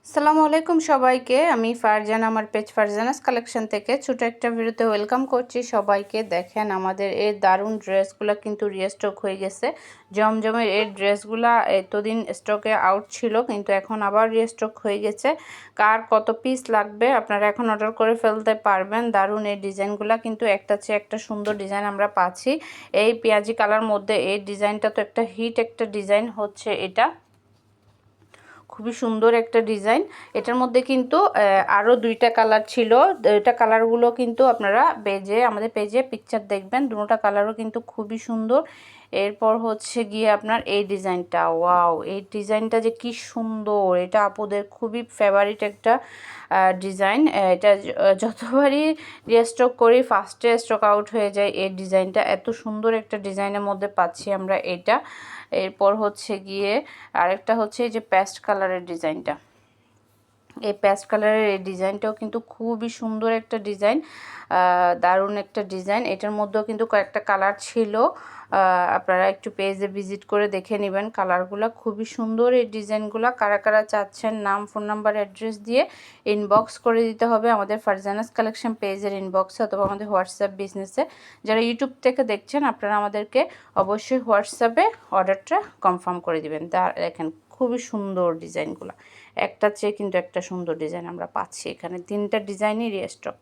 আসসালামু আলাইকুম সবাইকে। আমি ফারজানা, আমার পেজ ফারজানাস কালেকশন থেকে ছোট একটা ভিডিওতে ওয়েলকাম করছি সবাইকে। দেখেন আমাদের এই দারুণ ড্রেসগুলো কিন্তু রিস্টক হয়ে গেছে। জমজমের এই ড্রেসগুলা এতদিন স্টকে আউট ছিল, কিন্তু এখন আবার রিস্টক হয়ে গেছে। কার কত পিস লাগবে আপনারা এখন অর্ডার করে ফেলতে পারবেন। দারুণ এই ডিজাইনগুলো কিন্তু একটা চেয়ে একটা সুন্দর ডিজাইন আমরা পাচ্ছি। এই পেঁয়াজি কালার মধ্যে এই ডিজাইনটা তো একটা হিট একটা ডিজাইন হচ্ছে, এটা খুবই সুন্দর একটা ডিজাইন। এটার মধ্যে কিন্তু আরও দুইটা কালার ছিল। দুইটা কালারগুলো কিন্তু আপনারা আমাদের পেজে পিকচার দেখবেন। দুটোটা কালারও কিন্তু খুবই সুন্দর। এরপর হচ্ছে গিয়ে আপনার এই ডিজাইনটা, ওয়াও, এই ডিজাইনটা যে কি সুন্দর! এটা আপুদের খুবই ফেভারিট একটা ডিজাইন। এটা যতবারই রিস্টক করি ফার্স্টে স্টক আউট হয়ে যায়। এই ডিজাইনটা এত সুন্দর একটা ডিজাইনের মধ্যে পাচ্ছি আমরা এটা। এরপর হচ্ছে গিয়ে আরেকটা হচ্ছে এই যে পেস্ট কালারের ডিজাইনটা। এই পেস্ট কালারের এই ডিজাইনটাও কিন্তু খুবই সুন্দর একটা ডিজাইন, দারুণ একটা ডিজাইন। এটার মধ্যেও কিন্তু কয়েকটা কালার ছিল, আপনারা একটু পেজে ভিজিট করে দেখে নেবেন। কালারগুলো খুবই সুন্দর। এই ডিজাইনগুলো কারা কারা চাচ্ছেন নাম, ফোন নাম্বার, অ্যাড্রেস দিয়ে ইনবক্স করে দিতে হবে আমাদের ফারজানাস কালেকশন পেজের ইনবক্সে অথবা আমাদের হোয়াটসঅ্যাপ বিজনেসে। যারা ইউটিউব থেকে দেখছেন আপনারা আমাদেরকে অবশ্যই হোয়াটসঅ্যাপে অর্ডারটা কনফার্ম করে দিবেন। দেখেন খুবই সুন্দর ডিজাইনগুলো, একটা চেয়ে কিন্তু একটা সুন্দর ডিজাইন আমরা পাচ্ছি এখানে। তিনটা ডিজাইনই রিস্টক।